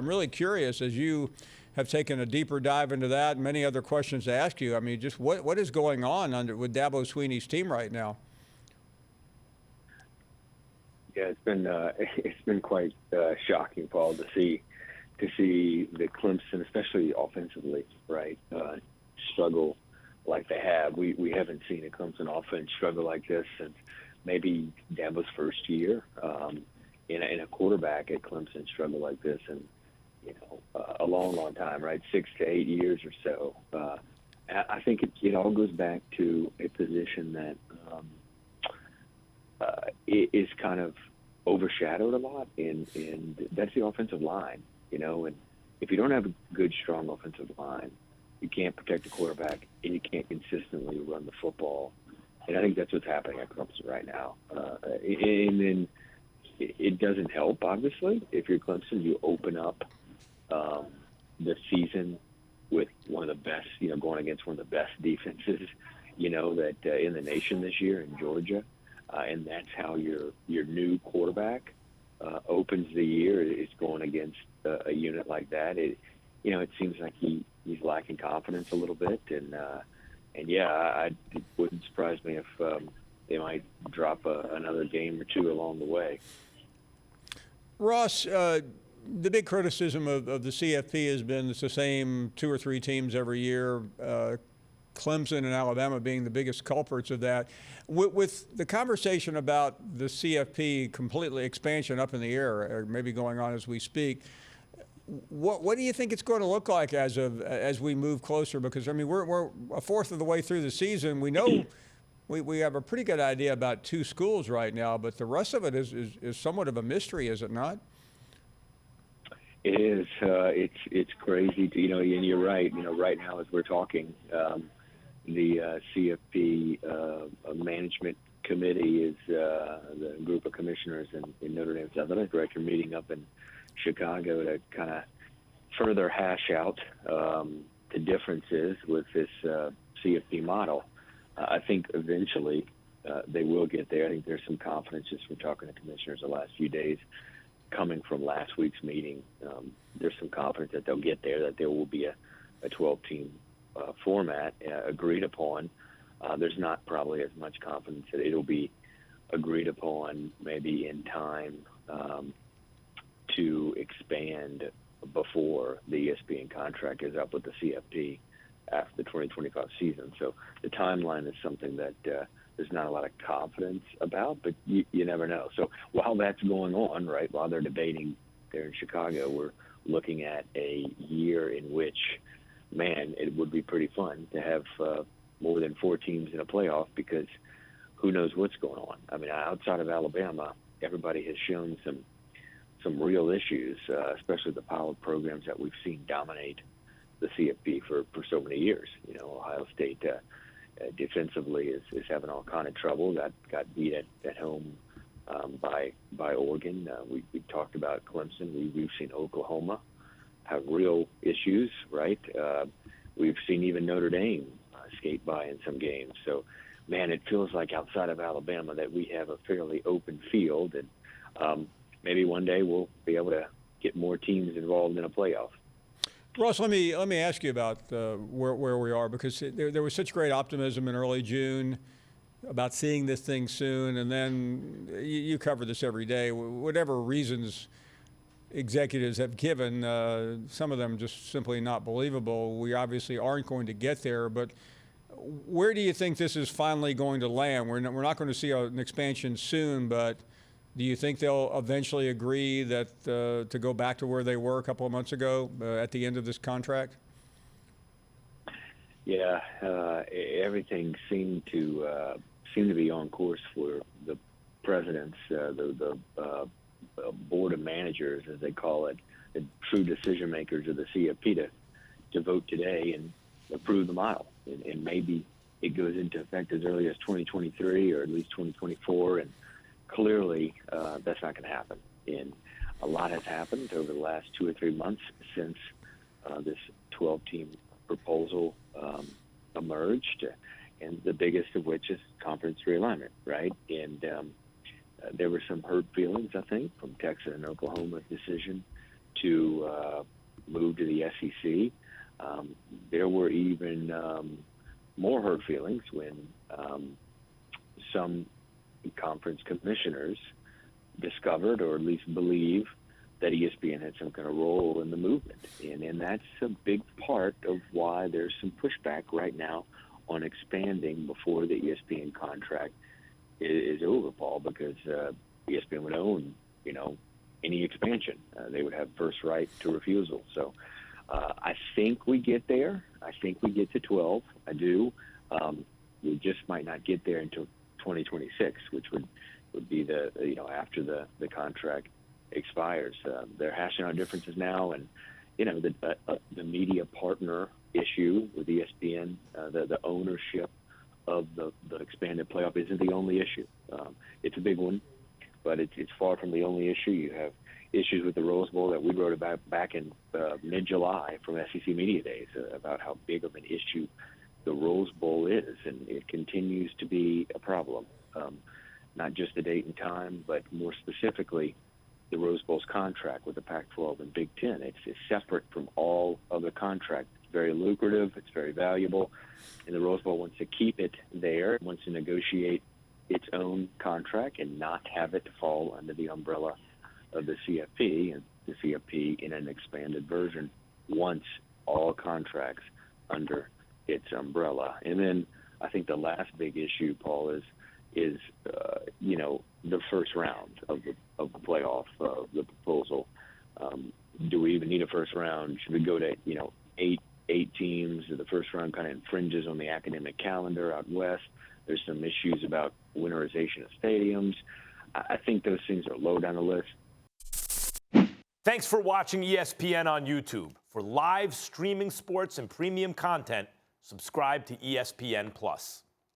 I'm really curious, as you have taken a deeper dive into that and many other questions to ask you. I mean, just what is going on with Dabo Swinney's team right now? Yeah, it's been quite shocking, Paul, to see the Clemson, especially offensively, right, struggle like they have. We haven't seen a Clemson offense struggle like this since maybe Dabo's first year. In a quarterback at Clemson struggle like this, and a long time, right? 6 to 8 years or so. I think it all goes back to a position that is kind of overshadowed a lot, and that's the offensive line. And if you don't have a good, strong offensive line, you can't protect the quarterback, and you can't consistently run the football. And I think that's what's happening at Clemson right now. And then it doesn't help, obviously, if you're Clemson, you open up the season with one of the best, going against one of the best defenses, that in the nation this year in Georgia. And that's how your new quarterback opens the year, is going against a unit like that. It seems like he's lacking confidence a little bit, and yeah, it wouldn't surprise me if they might drop another game or two along the way. Ross, the big criticism of the CFP has been it's the same 2 or 3 teams every year. Clemson and Alabama being the biggest culprits of that. With the conversation about the CFP completely expansion up in the air, or maybe going on as we speak, what do you think it's going to look like as we move closer? Because I mean, we're a fourth of the way through the season. We know we have a pretty good idea about 2 schools right now, but the rest of it is somewhat of a mystery, is it not? It is. It's crazy to, and you're right. Right now as we're talking, the CFP management committee is the group of commissioners in Notre Dame's athletic director meeting up in Chicago to kind of further hash out the differences with this CFP model. I think eventually they will get there. I think there's some confidence just from talking to commissioners the last few days, coming from last week's meeting. There's some confidence that they'll get there, that there will be a 12-team format agreed upon. There's not probably as much confidence that it'll be agreed upon maybe in time to expand before the ESPN contract is up with the CFP after the 2025 season. So the timeline is something that there's not a lot of confidence about, but you never know. So while that's going on, right, while they're debating there in Chicago, we're looking at a year in which, man, it would be pretty fun to have more than 4 teams in a playoff, because who knows what's going on. I mean, outside of Alabama, everybody has shown some real issues, especially the pilot programs that we've seen dominate the CFP for so many years. Ohio State defensively is having all kind of trouble. Got beat at home by Oregon. We talked about Clemson. We've seen Oklahoma have real issues, right? We've seen even Notre Dame skate by in some games. So, man, it feels like outside of Alabama that we have a fairly open field, and maybe one day we'll be able to get more teams involved in a playoff. Ross, let me ask you about where we are, because there was such great optimism in early June about seeing this thing soon, and then you cover this every day. Whatever reasons executives have given, some of them just simply not believable. We obviously aren't going to get there, but where do you think this is finally going to land? We're not going to see an expansion soon, but do you think they'll eventually agree that to go back to where they were a couple of months ago at the end of this contract? Yeah, everything seemed to be on course for the presidents, the board of managers, as they call it, the true decision makers of the CFP, to vote today and approve the model. And maybe it goes into effect as early as 2023 or at least 2024. And clearly, that's not going to happen. And a lot has happened over the last 2 or 3 months since this 12-team proposal emerged, and the biggest of which is conference realignment, right? And there were some hurt feelings, I think, from Texas and Oklahoma's decision to move to the SEC. There were even more hurt feelings when some conference commissioners discovered, or at least believe, that ESPN had some kind of role in the movement. And that's a big part of why there's some pushback right now on expanding before the ESPN contract is over, Paul, because ESPN would own, any expansion. They would have first right to refusal. So I think we get there. I think we get to 12. I do. We just might not get there until 2026, which would be after the contract expires. They're hashing out differences now, and the media partner issue with ESPN, the ownership of the expanded playoff isn't the only issue. It's a big one, but it's far from the only issue. You have issues with the Rose Bowl that we wrote about back in mid-July from SEC Media Days about how big of an issue the Rose Bowl is, and it continues to be a problem. Not just the date and time, but more specifically, the Rose Bowl's contract with the Pac-12 and Big Ten. It's separate from all other contracts. It's very lucrative. It's very valuable. And the Rose Bowl wants to keep it there. It wants to negotiate its own contract and not have it fall under the umbrella of the CFP. And the CFP, in an expanded version, wants all contracts under its umbrella. And then I think the last big issue, Paul, is the first round of the playoff, the proposal. Do we even need a first round? Should we go to eight teams? The first round kind of infringes on the academic calendar out west. There's some issues about winterization of stadiums. I think those things are low down the list. Thanks for watching ESPN on YouTube. For live streaming sports and premium content, subscribe to ESPN+.